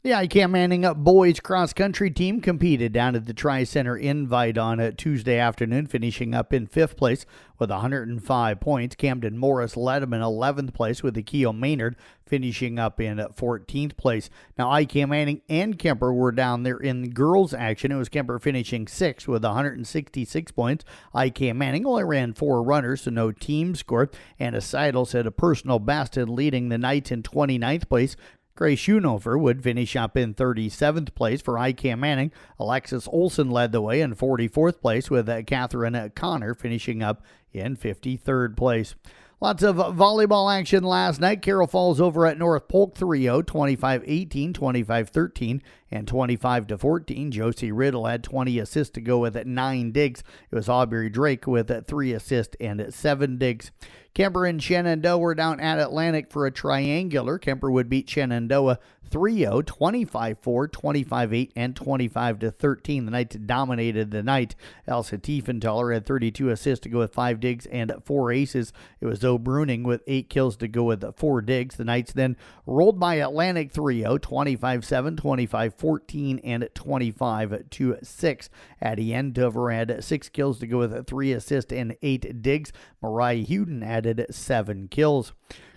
The ICAM Manning boys cross-country team competed down at the Tri-Center Invite on Tuesday afternoon, finishing up in 5th place with 105 points. Camden Morris led them in 11th place, with Akio Maynard finishing up in 14th place. Now, ICAM Manning and Kemper were down there in girls action. It was Kemper finishing 6th with 166 points. ICAM Manning only ran 4 runners, so no team score. Anna Seidel set a personal best in leading the Knights in 29th place. Grace Schoonover would finish up in 37th place for ICAM Manning. Alexis Olson led the way in 44th place, with Catherine Connor finishing up in 53rd place. Lots of volleyball action last night. Carroll Falls over at North Polk 3-0, 25-18, 25-13, and 25-14. Josie Riddle had 20 assists to go with 9 digs. It was Aubrey Drake with 3 assists and 7 digs. Kemper and Shenandoah were down at Atlantic for a triangular. Kemper would beat Shenandoah 3-0, 25-4, 25-8, and 25-13. The Knights dominated the night. Elsa Tiefenthaler had 32 assists to go with 5 digs and 4 aces. It was Zoe Bruning with 8 kills to go with 4 digs. The Knights then rolled by Atlantic 3-0, 25-7, 25-14, and 25-6. Addie Endover had 6 kills to go with 3 assists and 8 digs. Mariah Huden added 7 kills.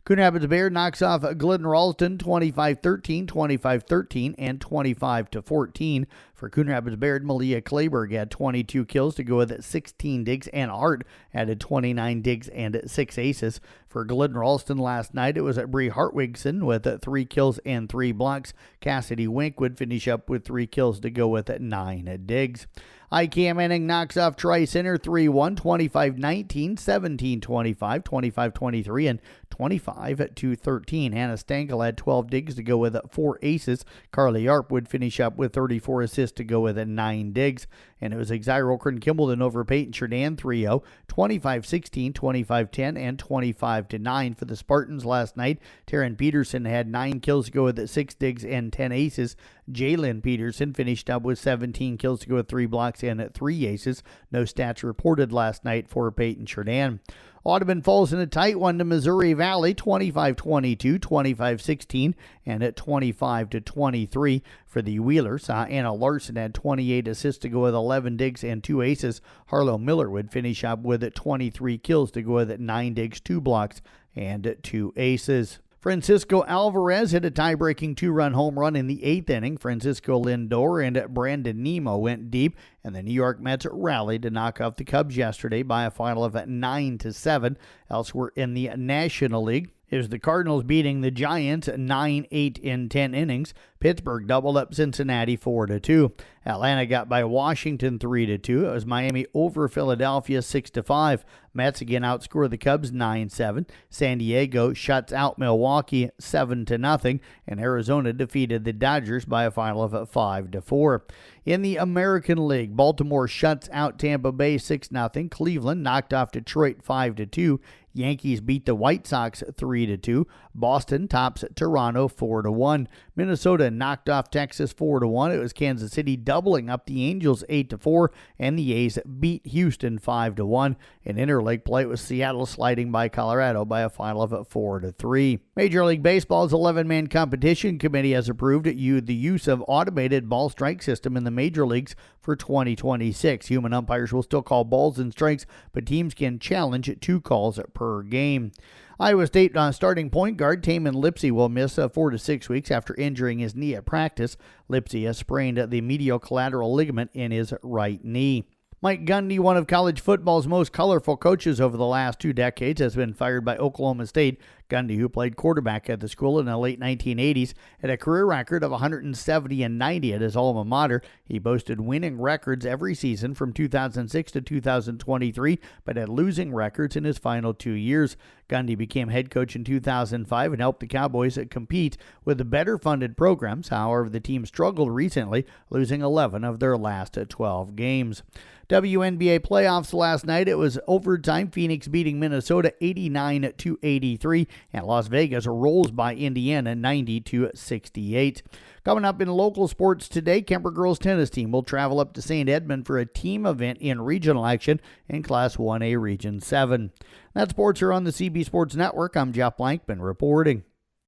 Coon Rapids Bayard knocks off Glidden Ralston 25-13, 25-13, and 25-14. For Coon Rapids Bayard, Malia Clayberg had 22 kills to go with 16 digs, and Hart added 29 digs and 6 aces. For Glidden Ralston last night, it was Bree Hartwigson with 3 kills and 3 blocks. Cassidy Wink would finish up with 3 kills to go with 9 digs. ICAM Manning knocks off Tri-Center 3-1, 25-19, 17-25, 25-23, and 25-13. Hannah Stankel had 12 digs to go with 4 aces. Carly Arp would finish up with 34 assists to go with 9 digs. And it was Xyro Kimbleton over Peyton Cherdan 3-0, 25-16, 25-10, and 25-9 for the Spartans last night. Taryn Peterson had 9 kills to go with 6 digs and 10 aces. Jalen Peterson finished up with 17 kills to go with 3 blocks and 3 aces. No stats reported last night for Peyton Cherdan. Audubon falls in a tight one to Missouri Valley, 25-22, 25-16, and at 25-23 for the Wheelers. Anna Larson had 28 assists to go with 11 digs and 2 aces. Harlow Miller would finish up with 23 kills to go with 9 digs, 2 blocks, and 2 aces. Francisco Alvarez hit a tie-breaking 2-run home run in the 8th inning. Francisco Lindor and Brandon Nemo went deep, and the New York Mets rallied to knock off the Cubs yesterday by a final of 9-7. Elsewhere in the National League, is the Cardinals beating the Giants 9-8 in 10 innings. Pittsburgh doubled up Cincinnati 4-2. Atlanta got by Washington 3-2. It was Miami over Philadelphia 6-5. Mets again outscored the Cubs 9-7. San Diego shuts out Milwaukee 7-0, and Arizona defeated the Dodgers by a final of 5-4. In the American League, Baltimore shuts out Tampa Bay 6-0. Cleveland knocked off Detroit 5-2. Yankees beat the White Sox 3-2. Boston tops Toronto 4-1. Minnesota knocked off Texas 4-1. It was Kansas City doubling up the Angels 8-4, and the A's beat Houston 5-1. In interleague play, it was Seattle sliding by Colorado by a final of 4-3. Major League Baseball's 11-man competition committee has approved the use of automated ball strike system in the major leagues for 2026. Human umpires will still call balls and strikes, but teams can challenge 2 calls per game. Iowa State starting point guard Taman Lipsy will miss 4 to 6 weeks after injuring his knee at practice. Lipsy has sprained the medial collateral ligament in his right knee. Mike Gundy, one of college football's most colorful coaches over the last 2 decades, has been fired by Oklahoma State. Gundy, who played quarterback at the school in the late 1980s, had a career record of 170-90 at his alma mater. He boasted winning records every season from 2006 to 2023, but had losing records in his final 2 years. Gundy became head coach in 2005 and helped the Cowboys compete with the better-funded programs. However, the team struggled recently, losing 11 of their last 12 games. WNBA playoffs last night. It was overtime. Phoenix beating Minnesota 89-83, and Las Vegas rolls by Indiana 90-68. Coming up in local sports today, Kemper girls tennis team will travel up to St. Edmund for a team event in regional action in Class 1A Region 7. That sports are on the CB Sports Network. I'm Jeff Blankman reporting.